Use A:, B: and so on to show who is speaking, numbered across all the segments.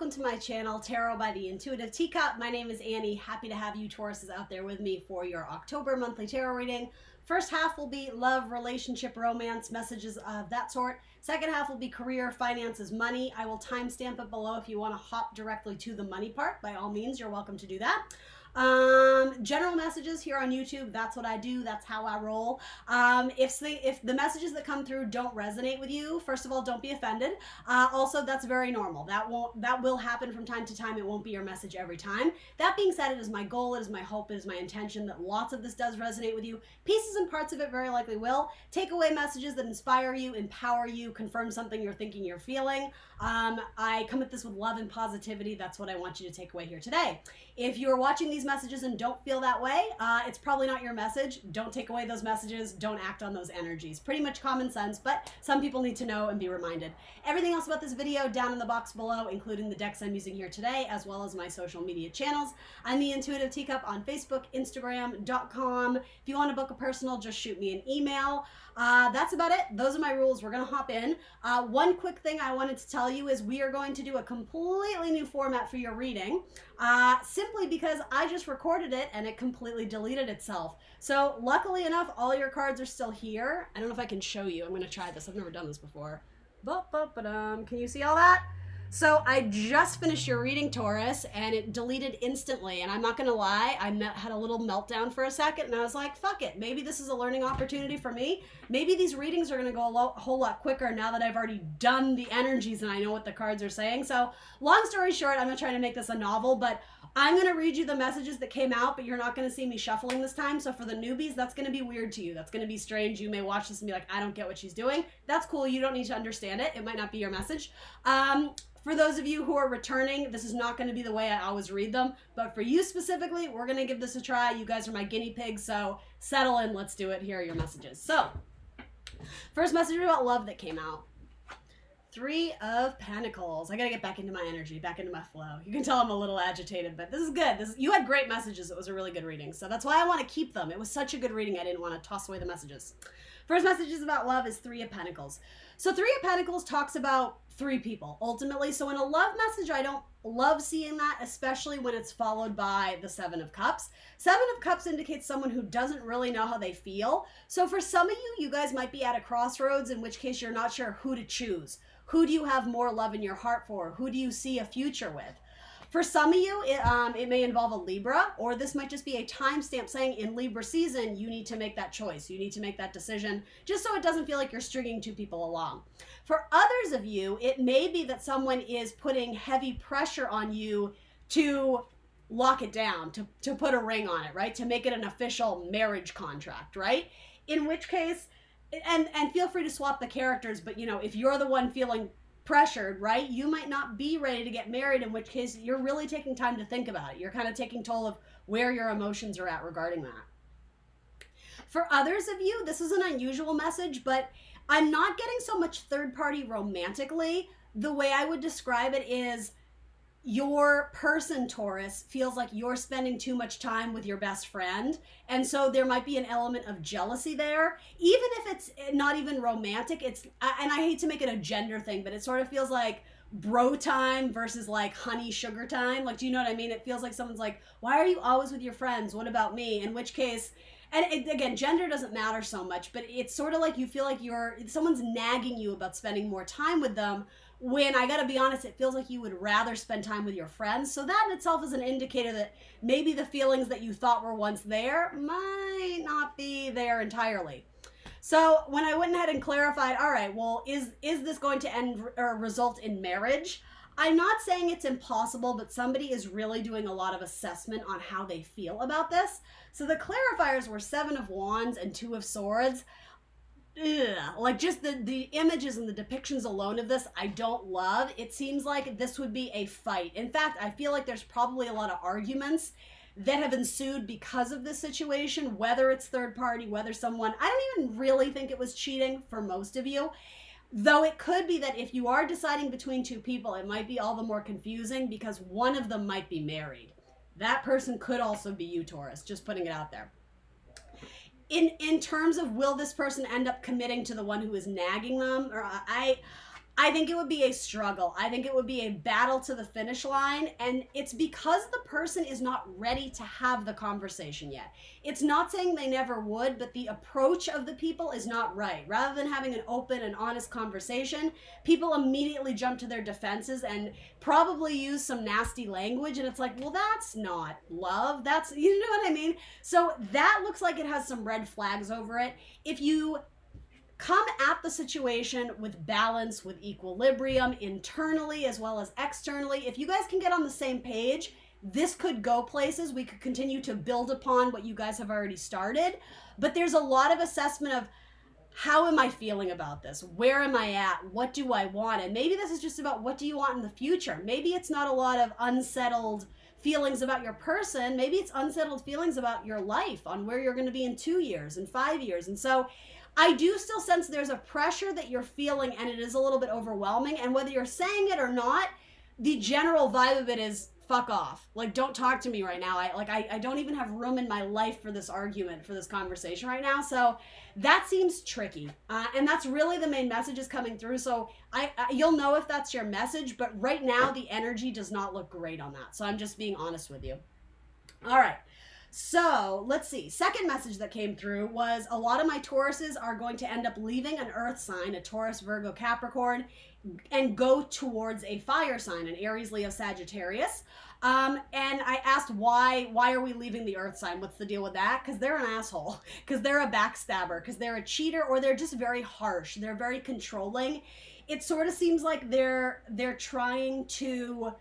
A: welcome to my channel, Tarot by the Intuitive Teacup. My name is Annie. Happy to have you Tauruses out there with me for your October monthly tarot reading. First half will be love, relationship, romance, messages of that sort. Second half will be career, finances, money. I will timestamp it below if you want to hop directly to the money part. By all means, you're welcome to do that. General messages here on YouTube, that's what I do, that's how I roll. If the messages that come through don't resonate with you, first of all, don't be offended. Also, that's very normal. That will happen from time to time. It won't be your message every time. That being said, it is my goal, it is my hope, it is my intention that lots of this does resonate with you. Pieces and parts of it very likely will. Take away messages that inspire you, empower you, confirm something you're thinking, you're feeling. I come at this with love and positivity. That's what I want you to take away here today. If you're watching these messages and don't feel that way, it's probably not your message. Don't take away those messages. Don't act on those energies. Pretty much common sense, but some people need to know and be reminded. Everything else about this video down in the box below, including the decks I'm using here today, as well as my social media channels. I'm the Intuitive Teacup on Facebook, Instagram.com. If you want to book a personal, just shoot me an email. That's about it. Those are my rules. We're going to hop in. One quick thing I wanted to tell you is we are going to do a completely new format for your reading, simply because I just recorded it and it completely deleted itself. So luckily enough, all your cards are still here. I don't know if I can show you. I'm going to try this. I've never done this before. Can you see all that? So I just finished your reading, Taurus, and it deleted instantly. And I'm not going to lie, I had a little meltdown for a second, and I was like, fuck it. Maybe this is a learning opportunity for me. Maybe these readings are going to go a whole lot quicker now that I've already done the energies and I know what the cards are saying. So long story short, I'm going to try to make this a novel, but I'm going to read you the messages that came out, but you're not going to see me shuffling this time. So for the newbies, that's going to be weird to you. That's going to be strange. You may watch this and be like, I don't get what she's doing. That's cool. You don't need to understand it. It might not be your message. For those of you who are returning, this is not going to be the way I always read them. But for you specifically, we're going to give this a try. You guys are my guinea pigs, so settle in. Let's do it. Here are your messages. So, first message about love that came out. 3 of Pentacles. I got to get back into my energy, back into my flow. You can tell I'm a little agitated, but this is good. You had great messages. It was a really good reading. So that's why I want to keep them. It was such a good reading. I didn't want to toss away the messages. First messages about love is 3 of Pentacles. So 3 of Pentacles talks about 3 people, ultimately. So in a love message, I don't love seeing that, especially when it's followed by the 7 of Cups. 7 of Cups indicates someone who doesn't really know how they feel. So for some of you, you guys might be at a crossroads, in which case you're not sure who to choose. Who do you have more love in your heart for? Who do you see a future with? For some of you, it may involve a Libra, or this might just be a timestamp saying in Libra season, you need to make that choice. You need to make that decision, just so it doesn't feel like you're stringing 2 people along. For others of you, it may be that someone is putting heavy pressure on you to lock it down, to put a ring on it, right? To make it an official marriage contract, right? In which case, and feel free to swap the characters, but if you're the one feeling pressured, right, you might not be ready to get married, in which case you're really taking time to think about it. You're kind of taking toll of where your emotions are at regarding that. For others of you, this is an unusual message, but I'm not getting so much third party romantically. The way I would describe it is your person, Taurus, feels like you're spending too much time with your best friend. And so there might be an element of jealousy there. Even if it's not even romantic, and I hate to make it a gender thing, but it sort of feels like bro time versus like honey sugar time. Like, do you know what I mean? It feels like someone's like, why are you always with your friends? What about me? In which case, and again, gender doesn't matter so much, but it's sort of like you feel like someone's nagging you about spending more time with them, when I gotta be honest, it feels like you would rather spend time with your friends. So that in itself is an indicator that maybe the feelings that you thought were once there might not be there entirely. So when I went ahead and clarified, all right, well, is this going to end or result in marriage? I'm not saying it's impossible, but somebody is really doing a lot of assessment on how they feel about this. So the clarifiers were 7 of Wands and 2 of Swords. Ugh. Like just the images and the depictions alone of this, I don't love. It seems like this would be a fight. In fact, I feel like there's probably a lot of arguments that have ensued because of this situation, whether it's third party, whether someone, I don't even really think it was cheating for most of you. Though it could be that if you are deciding between 2 people, it might be all the more confusing because one of them might be married. That person could also be you, Taurus, just putting it out there. In terms of will this person end up committing to the one who is nagging them, or I think it would be a struggle. I think it would be a battle to the finish line. And it's because the person is not ready to have the conversation yet. It's not saying they never would, but the approach of the people is not right. Rather than having an open and honest conversation, people immediately jump to their defenses and probably use some nasty language. And it's like, well, that's not love. That's, you know what I mean? So that looks like it has some red flags over it. If you come at the situation with balance, with equilibrium, internally as well as externally. If you guys can get on the same page, this could go places. We could continue to build upon what you guys have already started. But there's a lot of assessment of, how am I feeling about this? Where am I at? What do I want? And maybe this is just about, what do you want in the future? Maybe it's not a lot of unsettled feelings about your person. Maybe it's unsettled feelings about your life, on where you're going to be in 2 years and 5 years. And so I do still sense there's a pressure that you're feeling, and it is a little bit overwhelming. And whether you're saying it or not, the general vibe of it is, fuck off. Like, don't talk to me right now. I don't even have room in my life for this argument, for this conversation right now. So that seems tricky. And that's really the main message is coming through. So you'll know if that's your message, but right now the energy does not look great on that. So I'm just being honest with you. All right. So let's see. Second message that came through was, a lot of my Tauruses are going to end up leaving an earth sign, a Taurus, Virgo, Capricorn, and go towards a fire sign, an Aries, Leo, Sagittarius. And I asked why are we leaving the earth sign? What's the deal with that? Because they're an asshole, because they're a backstabber, because they're a cheater, or they're just very harsh. They're very controlling. It sort of seems like they're trying to,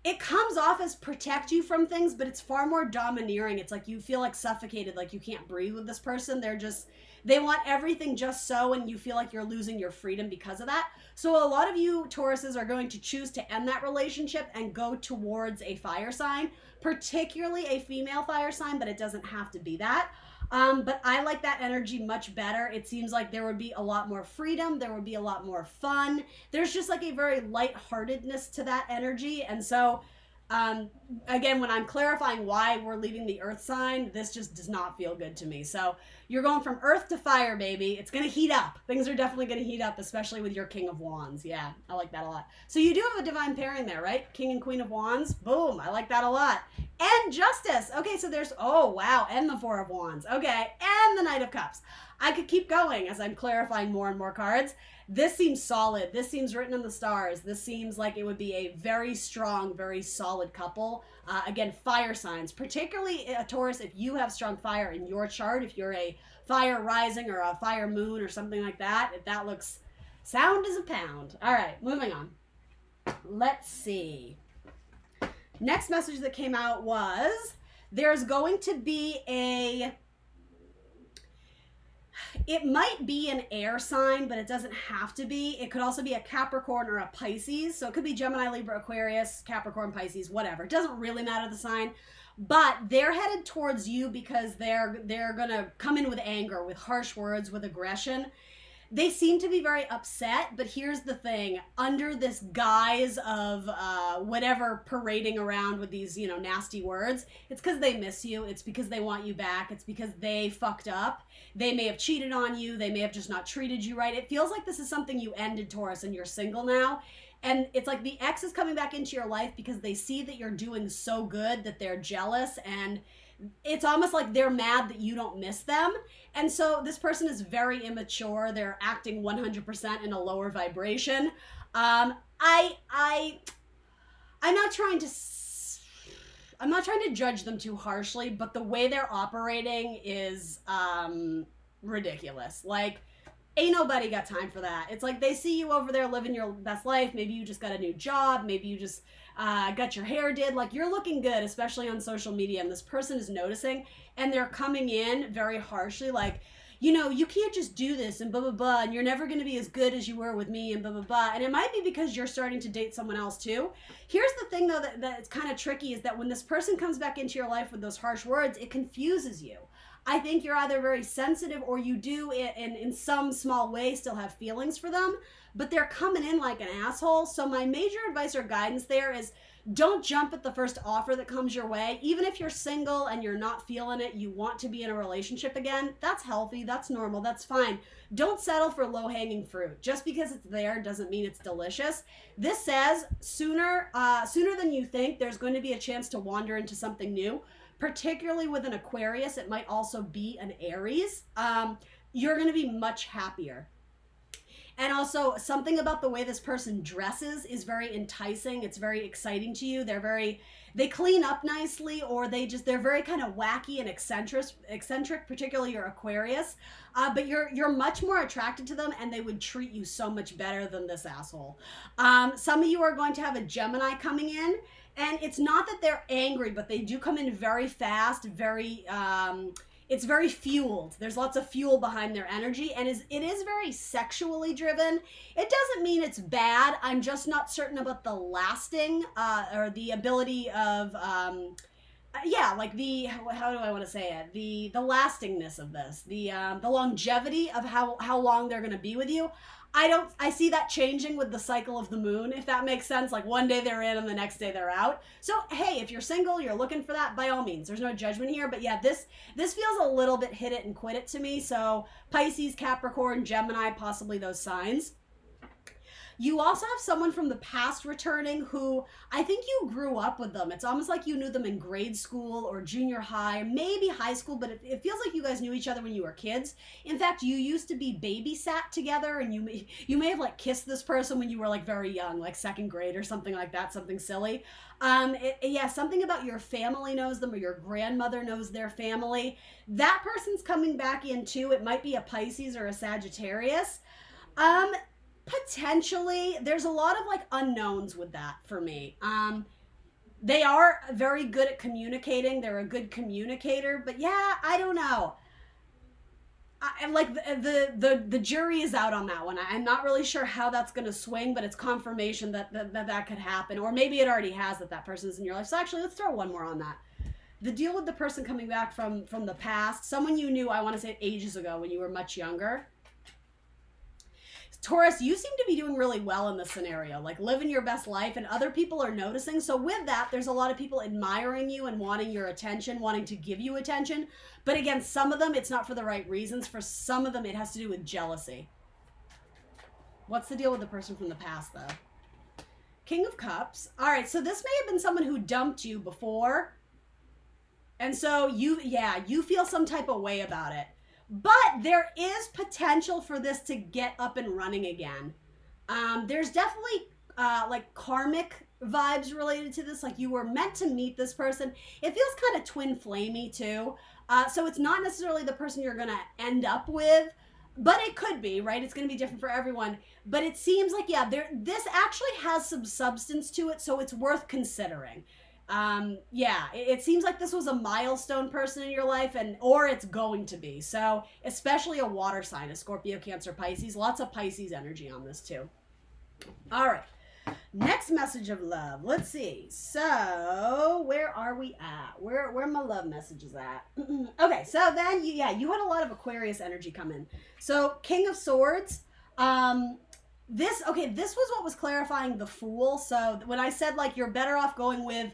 A: it comes off as protect you from things, but it's far more domineering. It's like you feel like suffocated, like you can't breathe with this person. They want everything just so, and you feel like you're losing your freedom because of that. So a lot of you Tauruses are going to choose to end that relationship and go towards a fire sign, particularly a female fire sign, but it doesn't have to be that. But I like that energy much better. It seems like there would be a lot more freedom. There would be a lot more fun. There's just like a very lightheartedness to that energy. And so, again, when I'm clarifying why we're leaving the earth sign, this just does not feel good to me. So you're going from earth to fire, baby. It's going to heat up. Things are definitely going to heat up, especially with your King of Wands. Yeah, I like that a lot. So you do have a divine pairing there, right? King and Queen of Wands. Boom. I like that a lot. And Justice. Okay, so there's, oh, wow. And the Four of Wands. Okay. And the Knight of Cups. I could keep going as I'm clarifying more and more cards. This seems solid. This seems written in the stars. This seems like it would be a very strong, very solid couple. Again, fire signs, particularly a Taurus, if you have strong fire in your chart, if you're a fire rising or a fire moon or something like that, if that looks sound as a pound. All right, moving on. Let's see. Next message that came out was, there's going to be it might be an air sign, but it doesn't have to be. It could also be a Capricorn or a Pisces. So it could be Gemini, Libra, Aquarius, Capricorn, Pisces, whatever. It doesn't really matter the sign, but they're headed towards you because they're going to come in with anger, with harsh words, with aggression. They seem to be very upset, but here's the thing. Under this guise of whatever parading around with these, nasty words, it's because they miss you. It's because they want you back. It's because they fucked up. They may have cheated on you. They may have just not treated you right. It feels like this is something you ended, Taurus, and you're single now. And it's like the ex is coming back into your life because they see that you're doing so good that they're jealous, and it's almost like they're mad that you don't miss them. And so this person is very immature. They're acting 100% in a lower vibration. I'm not trying to judge them too harshly, but the way they're operating is ridiculous. Like, ain't nobody got time for that. It's like they see you over there living your best life. Maybe you just got a new job. Maybe you just got your hair did. Like, you're looking good, especially on social media, and this person is noticing, and they're coming in very harshly, like, you can't just do this and blah, blah, blah, and you're never going to be as good as you were with me and blah, blah, blah. And it might be because you're starting to date someone else too. Here's the thing, though, that's kind of tricky, is that when this person comes back into your life with those harsh words, it confuses you. I think you're either very sensitive, or you do in some small way still have feelings for them, but they're coming in like an asshole. So my major advice or guidance there is, Don't jump at the first offer that comes your way. Even if you're single and you're not feeling it, you want to be in a relationship again, that's healthy, that's normal, that's fine. Don't settle for low-hanging fruit. Just because it's there doesn't mean it's delicious. This says sooner than you think, there's going to be a chance to wander into something new, particularly with an Aquarius. It might also be an Aries. You're going to be much happier. And also, something about the way this person dresses is very enticing. It's very exciting to you. They clean up nicely, or they're very kind of wacky and eccentric, particularly your Aquarius. But you're much more attracted to them, and they would treat you so much better than this asshole. Some of you are going to have a Gemini coming in, and it's not that they're angry, but they do come in very fast, it's very fueled. There's lots of fuel behind their energy, and it is very sexually driven. It doesn't mean it's bad. I'm just not certain about the lasting or the ability of, like how do I want to say it? The lastingness of this, the longevity of how long they're going to be with you. I see that changing with the cycle of the moon, if that makes sense. Like one day they're in and the next day they're out. So, hey, if you're single, you're looking for that, by all means. There's no judgment here. But yeah, this feels a little bit hit it and quit it to me. So Pisces, Capricorn, Gemini, possibly those signs. You also have someone from the past returning who I think you grew up with them. It's almost like you knew them in grade school or junior high, maybe high school, but it feels like you guys knew each other when you were kids. In fact, you used to be babysat together, and you may have like kissed this person when you were like very young, like second grade or something like that, something silly. Something about your family knows them, or your grandmother knows their family. That person's coming back in too. It might be a Pisces or a Sagittarius. Potentially, there's a lot of like unknowns with that for me. They are very good at communicating. They're a good communicator, but yeah, I don't know. The jury is out on that one. I'm not really sure how that's going to swing, but it's confirmation that could happen, or maybe it already has, that person's in your life. So actually, let's throw one more on that. The deal with the person coming back from the past, someone you knew, I want to say ages ago when you were much younger. Taurus, you seem to be doing really well in this scenario, like living your best life, and other people are noticing. So with that, there's a lot of people admiring you and wanting your attention, wanting to give you attention. But again, some of them, it's not for the right reasons. For some of them, it has to do with jealousy. What's the deal with the person from the past, though? King of Cups. All right, so this may have been someone who dumped you before. And so you feel some type of way about it. But there is potential for this to get up and running again. There's definitely like karmic vibes related to this. Like you were meant to meet this person. It feels kind of twin flamey too. So it's not necessarily the person you're going to end up with, but it could be, right? It's going to be different for everyone. But it seems like, this actually has some substance to it, so it's worth considering. It seems like this was a milestone person in your life, or it's going to be. So especially a water sign, a Scorpio, Cancer, Pisces. Lots of Pisces energy on this too. All right. Next message of love. Let's see. So where are we at? Where my love message is at? Okay. So then you had a lot of Aquarius energy come in. So King of Swords. This was what was clarifying the Fool. So when I said like you're better off going with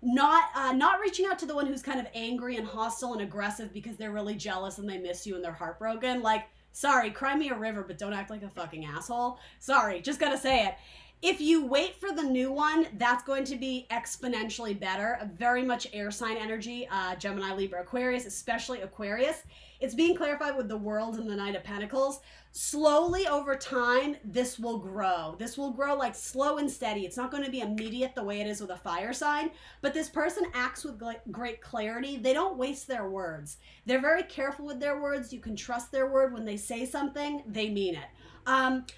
A: not reaching out to the one who's kind of angry and hostile and aggressive because they're really jealous and they miss you and they're heartbroken. Like, sorry, cry me a river, but don't act like a fucking asshole. Sorry, just gotta say it. If you wait for the new one, that's going to be exponentially better. Very much air sign energy, Gemini, Libra, Aquarius, especially Aquarius. It's being clarified with the World and the Knight of Pentacles. Slowly over time, this will grow. This will grow like slow and steady. It's not going to be immediate the way it is with a fire sign, but this person acts with great clarity. They don't waste their words. They're very careful with their words. You can trust their word. When they say something, they mean it.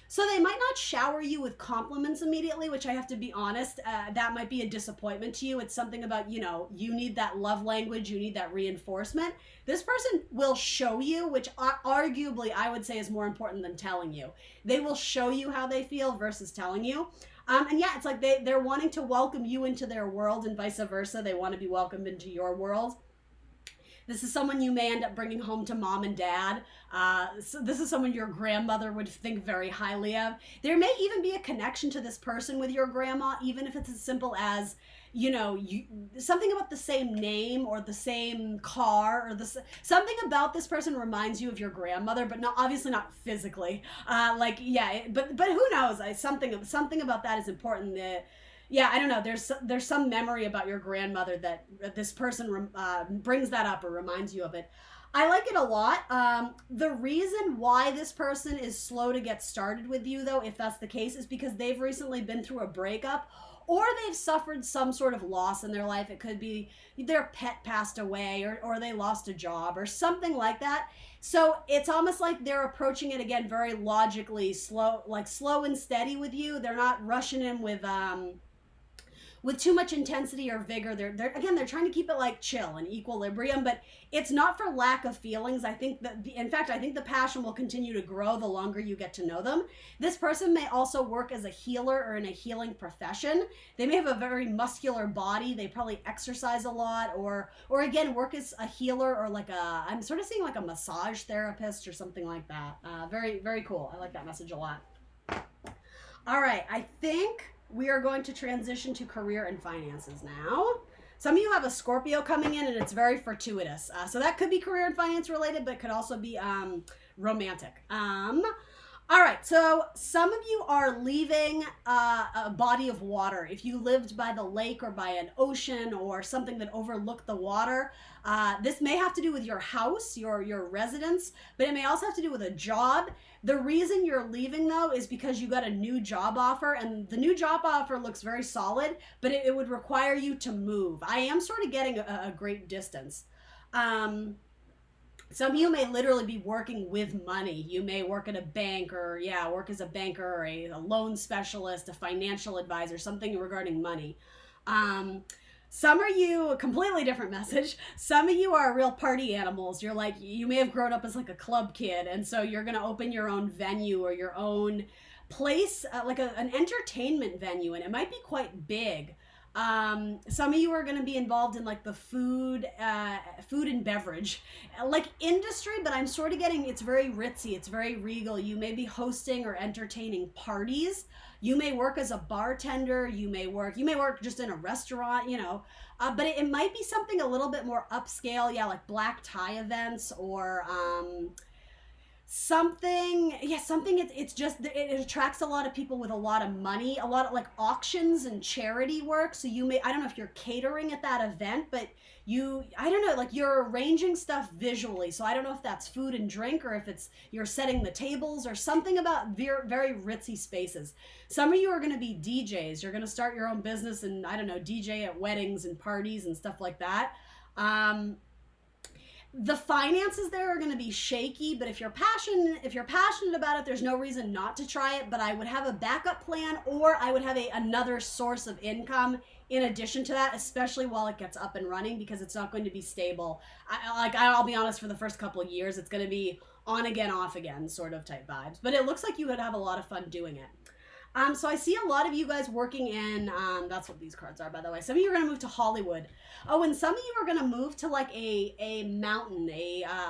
A: So they might not shower you with compliments immediately, which I have to be honest, that might be a disappointment to you. It's something about, you need that love language, you need that reinforcement. This person will show you, which arguably I would say is more important than telling you. They will show you how they feel versus telling you. It's like they're wanting to welcome you into their world and vice versa. They want to be welcomed into your world. This is someone you may end up bringing home to mom and dad. So this is someone your grandmother would think very highly of. There may even be a connection to this person with your grandma, even if it's as simple as, you know, something about the same name or the same car or something about this person reminds you of your grandmother, but obviously not physically. But who knows? Something about that is important. Yeah, I don't know. There's some memory about your grandmother that this person brings that up or reminds you of it. I like it a lot. The reason why this person is slow to get started with you, though, if that's the case, is because they've recently been through a breakup, or they've suffered some sort of loss in their life. It could be their pet passed away, or they lost a job or something like that. So it's almost like they're approaching it again very logically, slow and steady with you. They're not rushing in with too much intensity or vigor. They're trying to keep it like chill and equilibrium, but it's not for lack of feelings. I think the passion will continue to grow the longer you get to know them. This person may also work as a healer or in a healing profession. They may have a very muscular body. They probably exercise a lot, or again, work as a healer, or I'm sort of seeing like a massage therapist or something like that. Very, very cool. I like that message a lot. All right, I think we are going to transition to career and finances now. Some of you have a Scorpio coming in, and it's very fortuitous. So that could be career and finance related, but it could also be romantic. All right, so some of you are leaving a body of water. If you lived by the lake or by an ocean or something that overlooked the water, this may have to do with your house, your residence, but it may also have to do with a job. The reason you're leaving, though, is because you got a new job offer, and the new job offer looks very solid, but it would require you to move. I am sort of getting a great distance. Some of you may literally be working with money. You may work at a bank, or work as a banker, or a loan specialist, a financial advisor, something regarding money. Some are you, a completely different message. Some of you are real party animals. You may have grown up as like a club kid, and so you're going to open your own venue or your own place, an entertainment venue, and it might be quite big. Some of you are going to be involved in like the food and beverage industry, but I'm sort of getting, it's very ritzy, it's very regal. You may be hosting or entertaining parties. You may work as a bartender. You may work just in a restaurant, but it might be something a little bit more upscale. Yeah. Like black tie events, or, it attracts a lot of people with a lot of money, a lot of like auctions and charity work. So I don't know if you're catering at that event, but you're arranging stuff visually. So I don't know if that's food and drink, or if you're setting the tables, or something about very ritzy spaces. Some of you are going to be DJs. You're going to start your own business and, DJ at weddings and parties and stuff like that. The finances there are going to be shaky, but if you're passionate about it, there's no reason not to try it. But I would have a backup plan, or I would have another source of income in addition to that, especially while it gets up and running, because it's not going to be stable. I'll be honest, for the first couple of years, it's going to be on again, off again sort of type vibes. But it looks like you would have a lot of fun doing it. So I see a lot of you guys working in, that's what these cards are, by the way. Some of you are going to move to Hollywood. Oh, and some of you are going to move to like a mountain,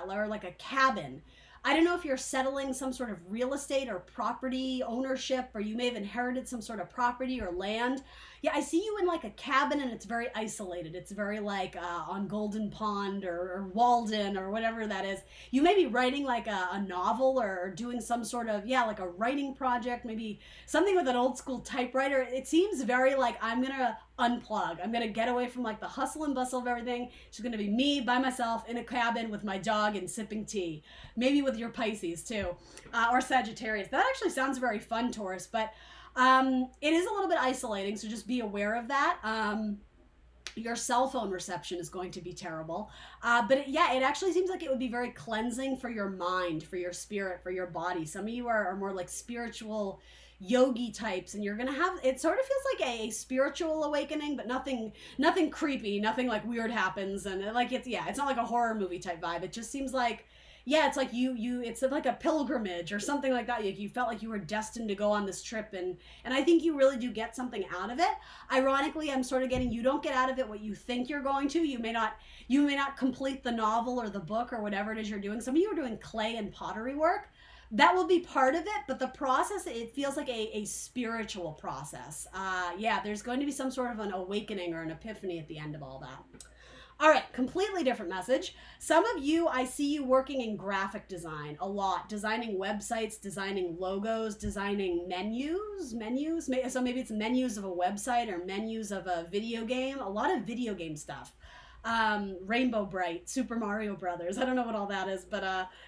A: or like a cabin. I don't know if you're settling some sort of real estate or property ownership, or you may have inherited some sort of property or land. Yeah, I see you in like a cabin, and it's very isolated. It's very like on Golden Pond or Walden or whatever that is. You may be writing like a novel, or doing some sort of, like a writing project, maybe something with an old school typewriter. It seems very like, I'm going to unplug. I'm going to get away from like the hustle and bustle of everything. It's going to be me by myself in a cabin with my dog and sipping tea. Maybe with your Pisces too, or Sagittarius. That actually sounds very fun, Taurus, but it is a little bit isolating, so just be aware of that. Your cell phone reception is going to be terrible. But it actually seems like it would be very cleansing for your mind, for your spirit, for your body. Some of you are more like spiritual yogi types, and you're going to have, it sort of feels like a spiritual awakening, but nothing creepy, nothing like weird happens. And it's not like a horror movie type vibe. It just seems like yeah, it's like it's like a pilgrimage or something like that. You felt like you were destined to go on this trip, and I think you really do get something out of it. Ironically, I'm sort of getting, you don't get out of it what you think you're going to. You may not complete the novel or the book or whatever it is you're doing. Some of you are doing clay and pottery work. That will be part of it, but the process, it feels like a spiritual process. Yeah, there's going to be some sort of an awakening or an epiphany at the end of all that. All right, completely different message. Some of you, I see you working in graphic design a lot, designing websites, designing logos, designing menus. So maybe it's menus of a website or menus of a video game, a lot of video game stuff. Rainbow Bright, Super Mario Brothers. I don't know what all that is, but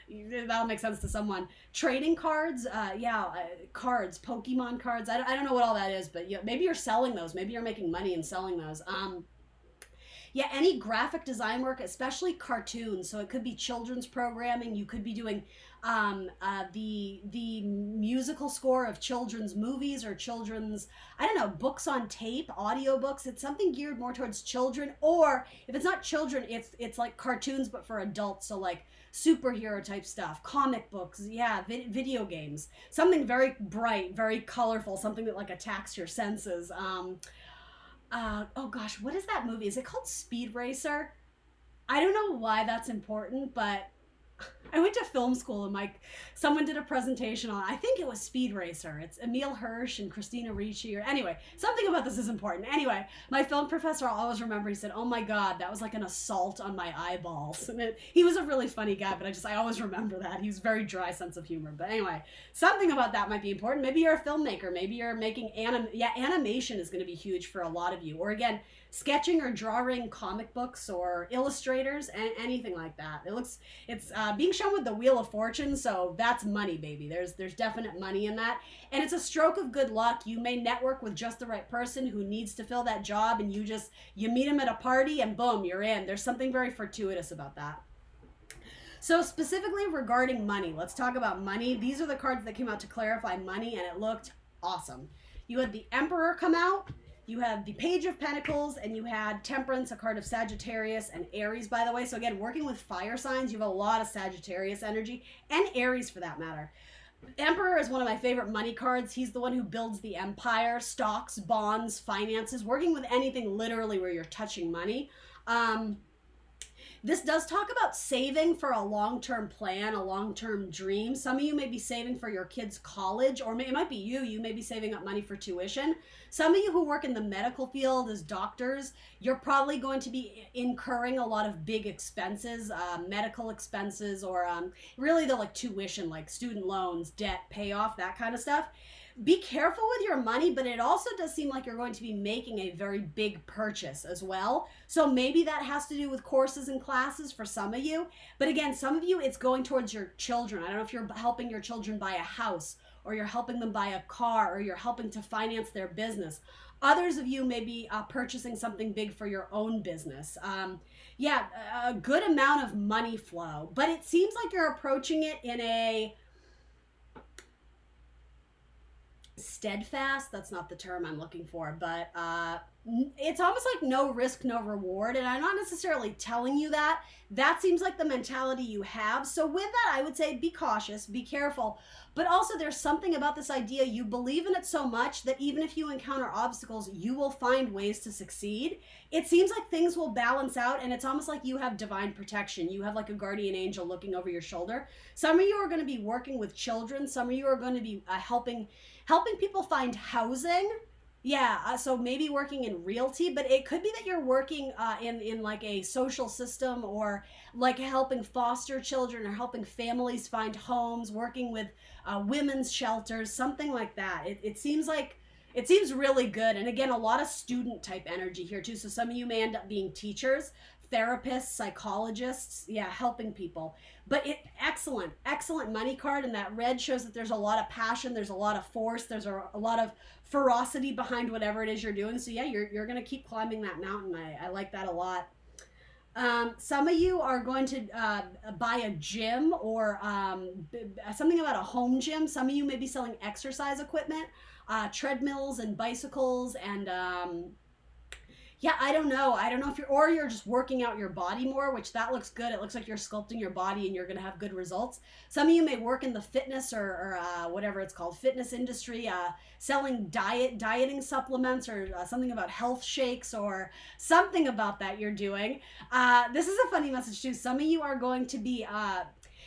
A: that'll make sense to someone. Trading cards, cards, Pokemon cards. I don't know what all that is, but maybe you're selling those. Maybe you're making money and selling those. Yeah, any graphic design work, especially cartoons. So it could be children's programming. You could be doing the musical score of children's movies or children's, I don't know, books on tape, audiobooks. It's something geared more towards children. Or if it's not children, it's like cartoons but for adults. So like superhero type stuff, comic books, yeah, video games. Something very bright, very colorful, something that like attacks your senses. Oh gosh, what is that movie? Is it called Speed Racer? I don't know why that's important, but I went to film school and someone did a presentation on, I think it was Speed Racer. It's Emile Hirsch and Christina Ricci, or anyway, something about this is important. Anyway, my film professor, I'll always remember, he said, "Oh my God, that was like an assault on my eyeballs." And he was a really funny guy, but I always remember that. He was very dry sense of humor. But anyway, something about that might be important. Maybe you're a filmmaker. Maybe you're making animation is going to be huge for a lot of you. Or again, sketching or drawing comic books or illustrators and anything like that. It's being shown with the Wheel of Fortune, so that's money, baby. There's definite money in that, and it's a stroke of good luck. You may network with just the right person who needs to fill that job, and you meet them at a party and boom, you're in. There's something very fortuitous about that. So specifically regarding money, let's talk about money. These are the cards that came out to clarify money, and it looked awesome. You had the Emperor come out. You had the Page of Pentacles, and you had Temperance, a card of Sagittarius and Aries, by the way. So again, working with fire signs, you have a lot of Sagittarius energy, and Aries for that matter. Emperor is one of my favorite money cards. He's the one who builds the empire, stocks, bonds, finances, working with anything literally where you're touching money. This does talk about saving for a long-term plan, a long-term dream. Some of you may be saving for your kids' college, or it might be you may be saving up money for tuition. Some of you who work in the medical field as doctors, you're probably going to be incurring a lot of big expenses, medical expenses, or really the like tuition, like student loans, debt, payoff, that kind of stuff. Be careful with your money, but it also does seem like you're going to be making a very big purchase as well. So maybe that has to do with courses and classes for some of you. But again, some of you, it's going towards your children. I don't know if you're helping your children buy a house, or you're helping them buy a car, or you're helping to finance their business. Others of you may be purchasing something big for your own business. A good amount of money flow, but it seems like you're approaching it in a steadfast, that's not the term I'm looking for, but it's almost like no risk, no reward. And I'm not necessarily telling you that. That seems like the mentality you have. So with that, I would say be cautious, be careful. But also there's something about this idea, you believe in it so much that even if you encounter obstacles, you will find ways to succeed. It seems like things will balance out, and it's almost like you have divine protection. You have like a guardian angel looking over your shoulder. Some of you are going to be working with children. Some of you are going to be helping people find housing. Yeah, so maybe working in realty, but it could be that you're working in like a social system, or like helping foster children, or helping families find homes, working with women's shelters, something like that. It seems really good. And again, a lot of student type energy here too. So some of you may end up being teachers, therapists, psychologists, helping people. But excellent money card, and that red shows that there's a lot of passion, there's a lot of force, there's a lot of ferocity behind whatever it is you're doing. So you're going to keep climbing that mountain. I like that a lot. Some of you are going to buy a gym, or something about a home gym. Some of you may be selling exercise equipment, treadmills and bicycles, and Yeah, I don't know. I don't know if you're just working out your body more, which that looks good. It looks like you're sculpting your body and you're going to have good results. Some of you may work in the fitness or whatever it's called, fitness industry, selling dieting supplements or something about health shakes or something about that you're doing. This is a funny message too. Some of you are going to be,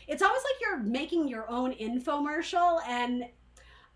A: it's almost like you're making your own infomercial, and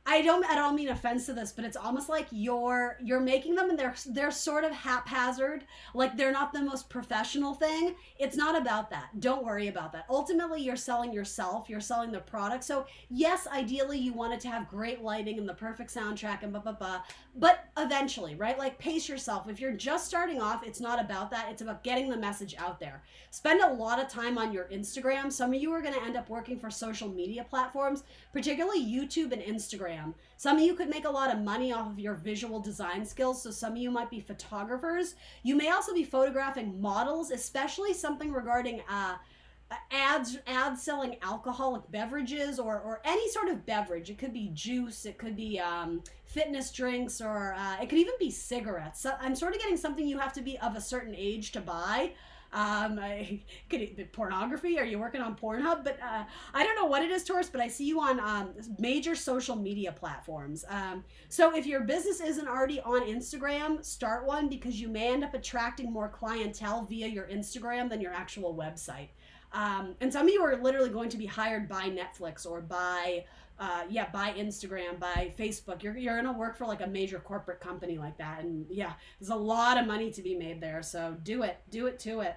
A: I don't at all mean offense to this, but it's almost like you're making them and they're sort of haphazard, like they're not the most professional thing. It's not about that. Don't worry about that. Ultimately, you're selling yourself, you're selling the product. So yes, ideally you want it to have great lighting and the perfect soundtrack and blah blah blah. But eventually, right? Like pace yourself. If you're just starting off, it's not about that. It's about getting the message out there. Spend a lot of time on your Instagram. Some of you are going to end up working for social media platforms, particularly YouTube and Instagram. Some of you could make a lot of money off of your visual design skills, so some of you might be photographers. You may also be photographing models, especially something regarding ads selling alcoholic beverages or any sort of beverage. It could be juice, it could be fitness drinks, or it could even be cigarettes. So I'm sort of getting something you have to be of a certain age to buy. Could it be pornography? Are you working on Pornhub? But I don't know what it is, Taurus, but I see you on major social media platforms. So if your business isn't already on Instagram, start one, because you may end up attracting more clientele via your Instagram than your actual website. And some of you are literally going to be hired by Netflix or by Instagram, by Facebook. You're going to work for like a major corporate company like that. And yeah, there's a lot of money to be made there. So do it to it.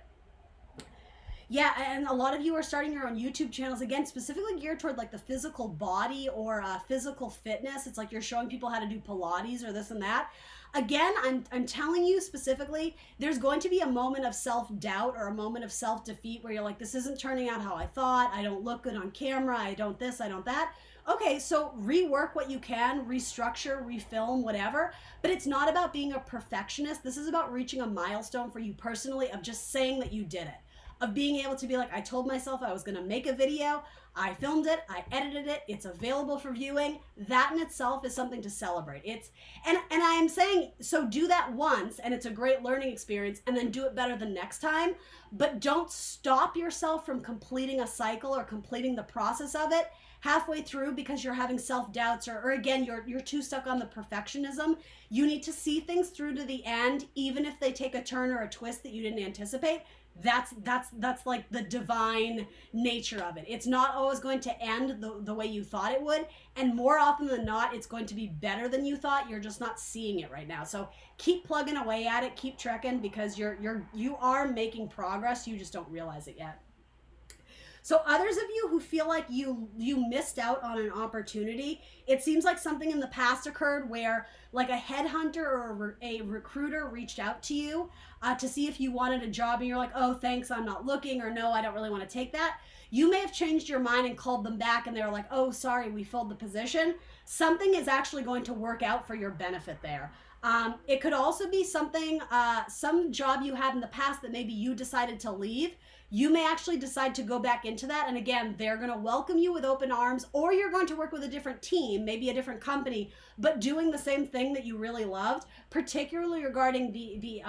A: Yeah, and a lot of you are starting your own YouTube channels, again, specifically geared toward like the physical body or physical fitness. It's like you're showing people how to do Pilates or this and that. Again, I'm telling you specifically, there's going to be a moment of self-doubt or a moment of self-defeat where you're like, this isn't turning out how I thought. I don't look good on camera. I don't this, I don't that. Okay, so rework what you can, restructure, refilm, whatever. But it's not about being a perfectionist. This is about reaching a milestone for you personally of just saying that you did it. Of being able to be like, I told myself I was going to make a video, I filmed it, I edited it, it's available for viewing. That in itself is something to celebrate. And I am saying, so do that once, and it's a great learning experience, and then do it better the next time. But don't stop yourself from completing a cycle or completing the process of it halfway through because you're having self-doubts or again, you're too stuck on the perfectionism. You need to see things through to the end, even if they take a turn or a twist that you didn't anticipate. That's like the divine nature of it. It's not always going to end the way you thought it would, and more often than not, it's going to be better than you thought. You're just not seeing it right now. So keep plugging away at it, keep trekking, because you are making progress. You just don't realize it yet. So others of you who feel like you missed out on an opportunity, it seems like something in the past occurred where like a headhunter or a recruiter reached out to you to see if you wanted a job, and you're like, oh, thanks, I'm not looking, or no, I don't really want to take that. You may have changed your mind and called them back, and they were like, oh, sorry, we filled the position. Something is actually going to work out for your benefit there. It could also be something, some job you had in the past that maybe you decided to leave. You may actually decide to go back into that. And again, they're going to welcome you with open arms, or you're going to work with a different team, maybe a different company, but doing the same thing that you really loved, particularly regarding the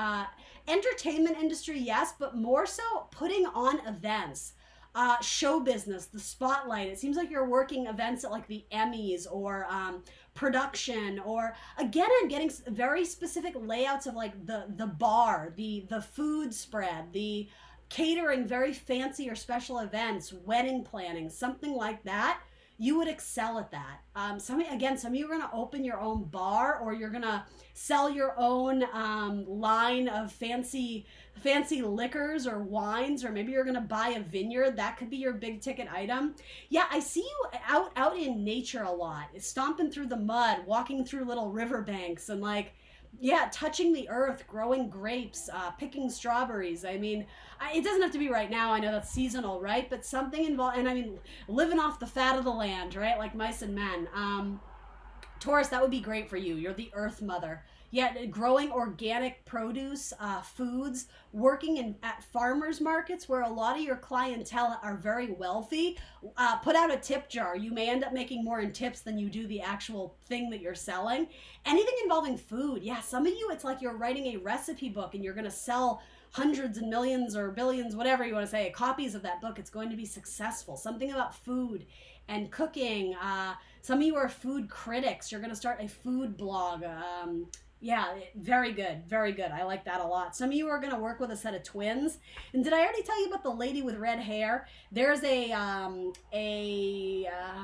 A: entertainment industry, yes, but more so putting on events. Show business, the spotlight. It seems like you're working events at like the Emmys or production, or again, I'm getting very specific layouts of like the bar, the food spread, the catering, very fancy or special events, wedding planning, something like that. You would excel at that. Some of you are going to open your own bar, or you're going to sell your own line of fancy liquors or wines, or maybe you're going to buy a vineyard. That could be your big ticket item. Yeah, I see you out in nature a lot, stomping through the mud, walking through little riverbanks, and like, yeah, touching the earth, growing grapes, picking strawberries. I mean, it doesn't have to be right now. I know that's seasonal, right? But something involved, and I mean, living off the fat of the land, right? Like mice and men. Taurus, that would be great for you. You're the earth mother. Yeah, growing organic produce, foods, working at farmers markets where a lot of your clientele are very wealthy. Put out a tip jar. You may end up making more in tips than you do the actual thing that you're selling. Anything involving food. Yeah, some of you, it's like you're writing a recipe book and you're going to sell hundreds and millions or billions, whatever you want to say, copies of that book. It's going to be successful. Something about food and cooking. Some of you are food critics. You're going to start a food blog. Yeah, very good. Very good. I like that a lot. Some of you are going to work with a set of twins. And did I already tell you about the lady with red hair? There's a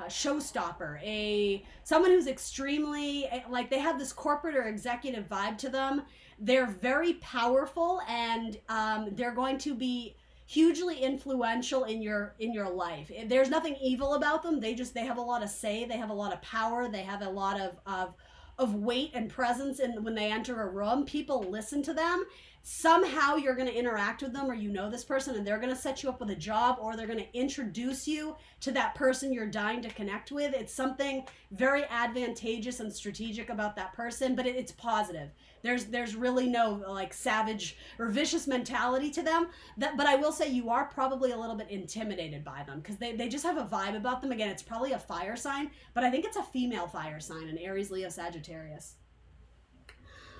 A: showstopper, someone who's extremely, like, they have this corporate or executive vibe to them. They're very powerful, and they're going to be hugely influential in your life. There's nothing evil about them. They have a lot of say. They have a lot of power. They have a lot of weight and presence, and when they enter a room, people listen to them. Somehow you're going to interact with them, or you know this person, and they're going to set you up with a job, or they're going to introduce you to that person you're dying to connect with. It's something very advantageous and strategic about that person, but it's positive. There's really no like savage or vicious mentality to them. But I will say you are probably a little bit intimidated by them because they just have a vibe about them. Again, it's probably a fire sign, but I think it's a female fire sign, an Aries, Leo, Sagittarius.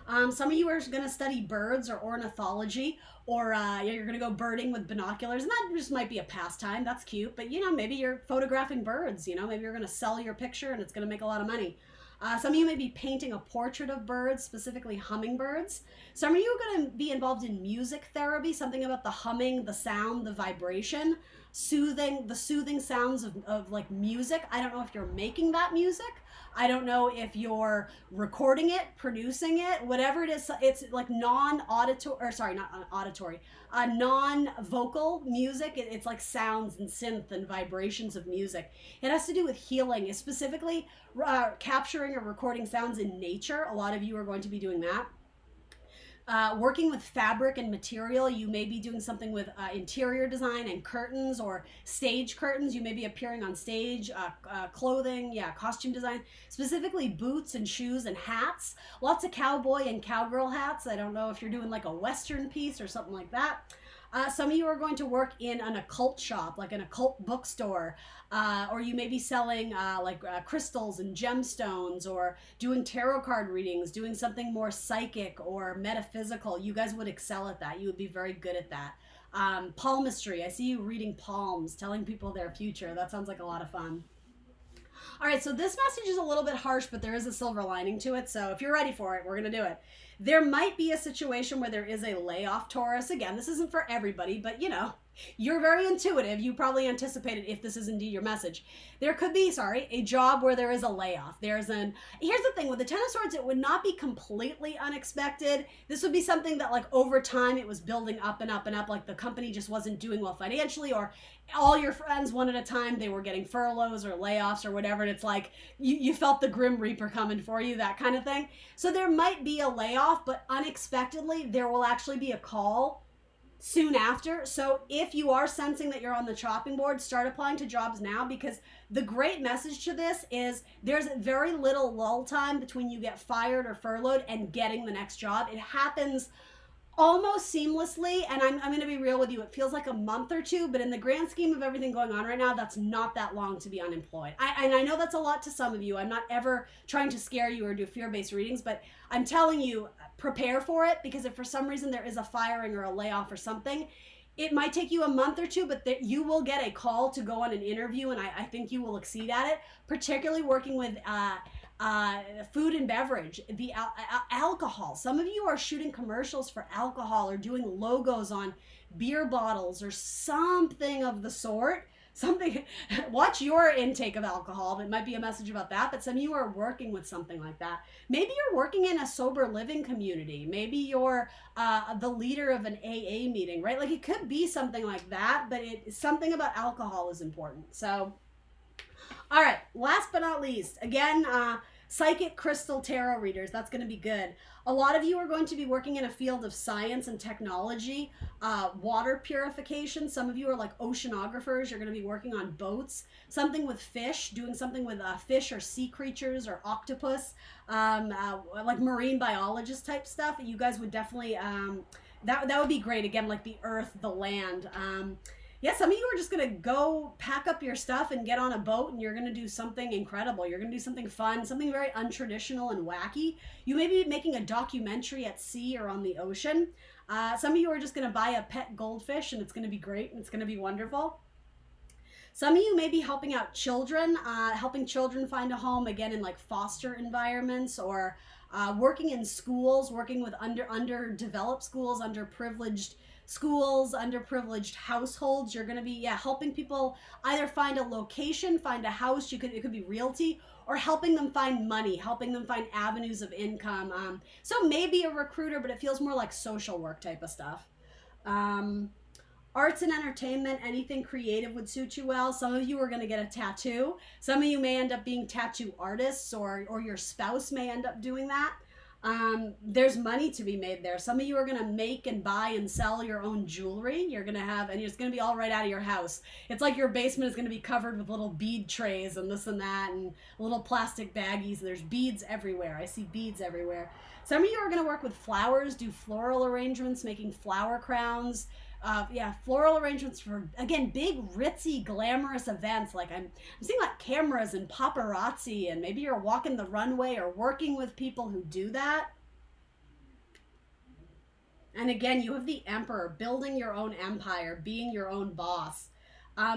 A: Some of you are going to study birds or ornithology, or you're going to go birding with binoculars, and that just might be a pastime. That's cute, but maybe you're photographing birds. Maybe you're going to sell your picture and it's going to make a lot of money. Some of you may be painting a portrait of birds, specifically hummingbirds. Some of you are going to be involved in music therapy, something about the humming, the sound, the vibration, the soothing sounds of like music. I don't know if you're making that music. I don't know if you're recording it, producing it, whatever it is. It's like non-vocal music. It's like sounds and synth and vibrations of music. It has to do with healing, specifically capturing or recording sounds in nature. A lot of you are going to be doing that. Working with fabric and material, you may be doing something with interior design and curtains or stage curtains. You may be appearing on stage, clothing, costume design, specifically boots and shoes and hats. Lots of cowboy and cowgirl hats. I don't know if you're doing like a Western piece or something like that. Some of you are going to work in an occult shop, like an occult bookstore, or you may be selling crystals and gemstones, or doing tarot card readings, doing something more psychic or metaphysical. You guys would excel at that. You would be very good at that. Palmistry. I see you reading palms, telling people their future. That sounds like a lot of fun. All right, so this message is a little bit harsh, but there is a silver lining to it. So if you're ready for it, we're going to do it. There might be a situation where there is a layoff, Taurus. Again, this isn't for everybody, but you're very intuitive. You probably anticipated if this is indeed your message. There could be, a job where there is a layoff. Here's the thing with the Ten of Swords, it would not be completely unexpected. This would be something that like over time it was building up and up and up. Like the company just wasn't doing well financially, or all your friends one at a time, they were getting furloughs or layoffs or whatever. And it's like you felt the Grim Reaper coming for you, that kind of thing. So there might be a layoff, but unexpectedly there will actually be a call soon after. So if you are sensing that you're on the chopping board, start applying to jobs now, because the great message to this is there's very little lull time between you get fired or furloughed and getting the next job. It happens almost seamlessly, and I'm going to be real with you. It feels like a month or two, but in the grand scheme of everything going on right now, that's not that long to be unemployed. And I know that's a lot to some of you. I'm not ever trying to scare you or do fear-based readings, but I'm telling you, prepare for it, because if for some reason there is a firing or a layoff or something, it might take you a month or two, but you will get a call to go on an interview, and I think you will exceed at it, particularly working with food and beverage, the alcohol. Some of you are shooting commercials for alcohol or doing logos on beer bottles or something of the sort. Watch your intake of alcohol. It might be a message about that, but some of you are working with something like that. Maybe you're working in a sober living community. Maybe you're the leader of an AA meeting, right? Like it could be something like that, but something about alcohol is important. So, all right, last but not least, again, Psychic crystal tarot readers, that's going to be good. A lot of you are going to be working in a field of science and technology, water purification. Some of you are like oceanographers. You're going to be working on boats, something with fish, doing something with fish or sea creatures or octopus, like marine biologist type stuff. You guys would definitely, that would be great. Again, like the earth, the land. Yeah, some of you are just going to go pack up your stuff and get on a boat, and you're going to do something incredible. You're going to do something fun, something very untraditional and wacky. You may be making a documentary at sea or on the ocean. Some of you are just going to buy a pet goldfish, and it's going to be great, and it's going to be wonderful. Some of you may be helping out children, helping children find a home, again, in like foster environments, or working in schools, working with underdeveloped schools, underprivileged schools, underprivileged households. You're going to be helping people either find a location, find a house. It could be realty, or helping them find money, helping them find avenues of income. So maybe a recruiter, but it feels more like social work type of stuff. Arts and entertainment, anything creative would suit you well. Some of you are going to get a tattoo. Some of you may end up being tattoo artists, or your spouse may end up doing that. There's money to be made there. Some of you are going to make and buy and sell your own jewelry. You're going to have, and it's going to be all right out of your house. It's like your basement is going to be covered with little bead trays and this and that and little plastic baggies. There's beads everywhere. I see beads everywhere. Some of you are going to work with flowers, do floral arrangements, making flower crowns. Floral arrangements for, again, big, ritzy, glamorous events. Like I'm seeing like cameras and paparazzi, and maybe you're walking the runway or working with people who do that. And again, you have the Emperor, building your own empire, being your own boss.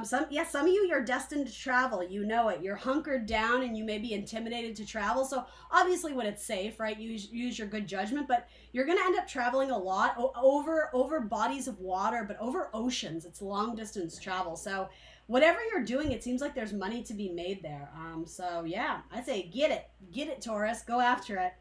A: Some of you, you're destined to travel. You know it. You're hunkered down and you may be intimidated to travel. So obviously when it's safe, right, use your good judgment, but you're going to end up traveling a lot over bodies of water, but over oceans. It's long distance travel. So whatever you're doing, it seems like there's money to be made there. So yeah, I say get it, Taurus, go after it.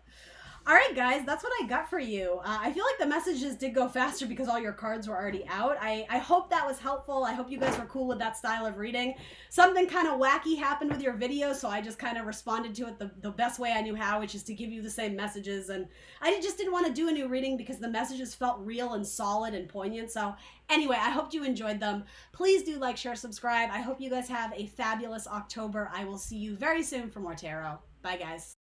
A: All right, guys, that's what I got for you. I feel like the messages did go faster because all your cards were already out. I hope that was helpful. I hope you guys were cool with that style of reading. Something kind of wacky happened with your video, so I just kind of responded to it the best way I knew how, which is to give you the same messages. And I just didn't want to do a new reading because the messages felt real and solid and poignant. So anyway, I hope you enjoyed them. Please do like, share, subscribe. I hope you guys have a fabulous October. I will see you very soon for more tarot. Bye, guys.